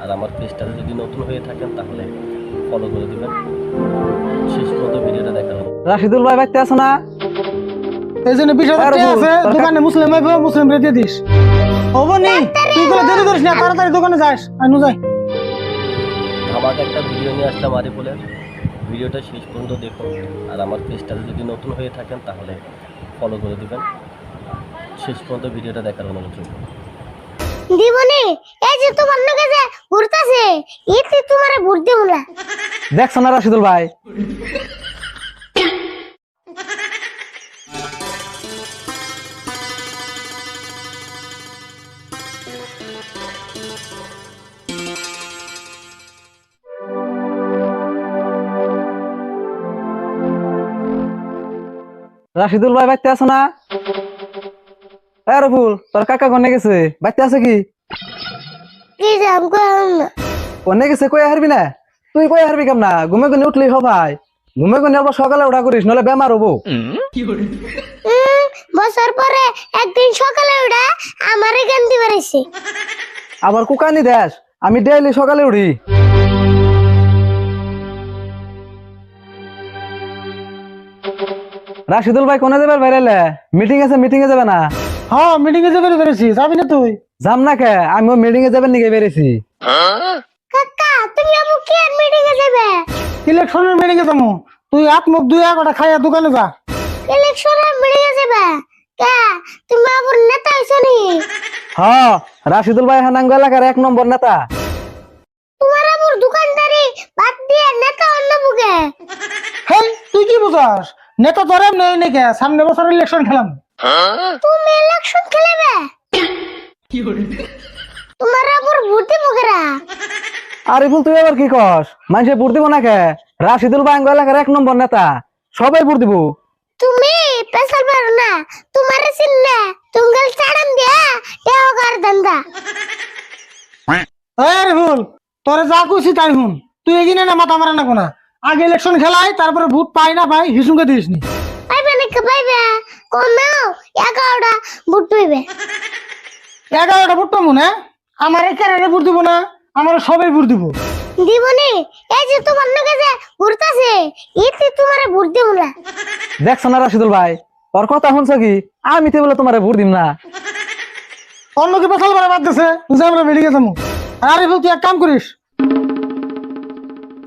আর আমার পেজটাতে যদি নতুন হয়ে থাকেন তাহলে ফলো করে দিবেন। শেষ পর্যন্ত ভিডিওটা দেখার জন্য। রাশিদুল ভাই বাইতে আছো না? এই জন্য 20,000 টাকা আছে, দোকানে মুসলিম আইবো, মুসলিম রে দিয়ে দিস। হবো নি, তুই গুলো দেরি করিস না, তাড়াতাড়ি দোকানে যাস। আনু যাই। আমাকে একটা ভিডিও নিয়ে আসলাম আরিফুলের, ভিডিওটা শেষ পর্যন্ত দেখুন। আর আমার পেজটাতে যদি নতুন হয়ে থাকেন তাহলে ফলো করে দিবেন। শেষ পর্যন্ত ভিডিওটা দেখার অনুরোধ রইল। দিবনি এই যে তোমার নাকি যে ঘুরতাছে ইতি তোমারে ভোট দেব না। দেখছো না রাশিদুল ভাই? রাশিদুল ভাই বাইতে আছো না? রফুল, তোর কাকা কোনে গেছে? বাইতে আছে কি? কি জাম কম না কোনে গেছে? কই হারবি না? তুই কই হারবি কেমন না? ঘুমে ঘুমে উঠলি হ ভাই, ঘুমে ঘুমে আবার সকালে উঠা করিস, নলে বেমার হবো। বছর পরে একদিন সকালে উঠা আমারে গান্দি বাড়াইছে। আবার কুকানি দেশ, আমি ডেইলি সকালে উঠি। রাশিদুল ভাই কোনে যাবে বাইরে? মিটিং আছে, মিটিং এ যাবে না? হ্যাঁ, মিটিং এ যাবে বেরেছি, যাবি না তুই? যাম না কে, আমি মিটিং এ যাবেন নিকে বেরেছি। কাকা তুমি আমু কি আর মিটিং এ যাবে? ইলেকশনের মিটিং এ যাবো, তুই হাত মুখ ধুইয়া কটা খাইয়া দোকানে যা। ইলেকশনের মিটিং এ যাবে? কা তুমি আবার নেতা হইছো নি? হ্যাঁ, রাশিদুল ভাই হানাঙ্গ এলাকার 1 নম্বর নেতা। তোমার আবার দোকানদারি বাদ দিয়ে নেতা অন্য বুকে। হেই, তুই কি বুঝাস? নেতা ধরে নেই নাকি, সামনে বছর ইলেকশন খেলাম। তুমি ইলেকশন খেলবে? তোমার আবার ভোট দেব কেরা? আরিফুল তুই আবার কি কস? মানুষে ভোট দিব না কে? রাশিদুল ভাই আঙ্গ এলাকার 1 নম্বর নেতা, সবাই ভোট দিব। তুমি পেশাল পারো না, তোমারে চিনলে তুঙ্গল চাড়ান দিয়া এও কর ধন্দা। আরে ভুল, তোরে যা কইছি তাই হুন। তুই এগিনে না মাথা মারা না কোনা। আগে ইলেকশন খেলাই, তারপরে ভোট পাই না পাই হিসুকে দিস নি। পাইবে নাকি পাইবে? কমেও 11টা ভোট পাইবে। 11টা ভোট পাবো না? আমার একারে ভোট দিব না, আমার সবাই ভোট দিব। দিবনি এই যে তোমার নাকি যে ঘুরতাছে ইতি তোমারে ভোট দেব না। দেখছো না রাশিদুল ভাই, ওর কথা শুনছো কি? আমি তো বলে তোমার ভোট দিম না। অন্য কি পেশাল পারা বাদ দিছে, বুঝে আমরা বেরিয়ে যাবো। আরে ভুল, তুই এক কাম করিস,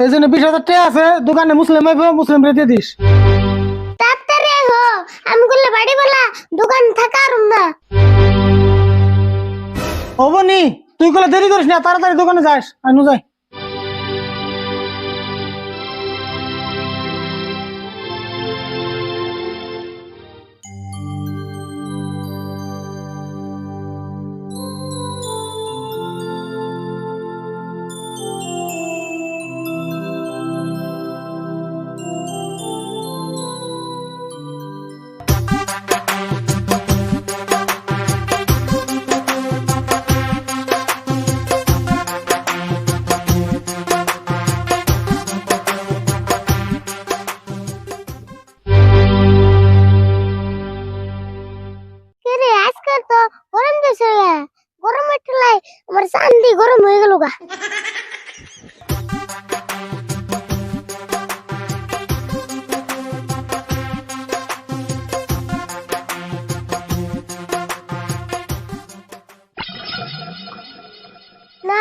এই জন্য 20,000 টাকা আছে, দোকানে মুসলিম আইবো, মুসলিম রে দিয়ে দিস। তাড়াতাড়ি হো, আমি করলে বাড়ি বলা দোকান থাকা আর না। হবো নি, তুই গুলো দেরি করিস না, তাড়াতাড়ি দোকানে যাস। আনু যাই। রে আজকাল তো গরম দিছে, গরম একলাই আমার চান্দি গরম হয়ে গেল গা। না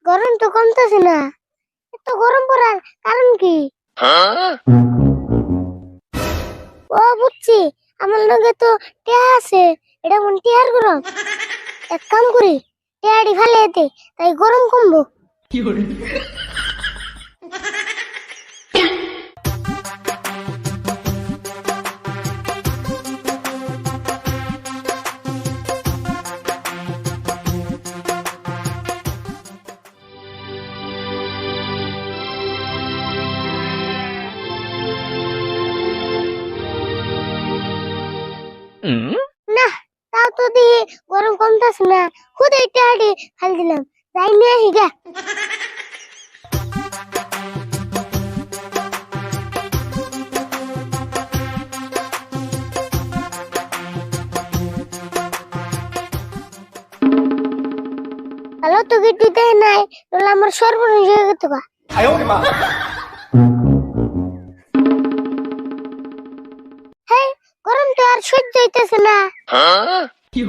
গরম তো কমতেছে না, এত গরম পড়ার কারণ কি? ও বুঝছি, আমার লগে তো টিয়া আছে, এটা মন টিয়ার গরম। এক কাম করি, টিয়াড়ি ফেলে এতে, তাই গরম কমবো। না তাও তো দিয়ে গরম কমতেছে না, খুদ টিয়াড়ি ফেল দিলাম, যাই নিয়ে আসি গা। ভালো তো গিট্টু দেয় নাই, আমার সর্বনাশ হয়ে গেছে গা। হেই, গরম তো আর সহ্য হইতেছে না। কি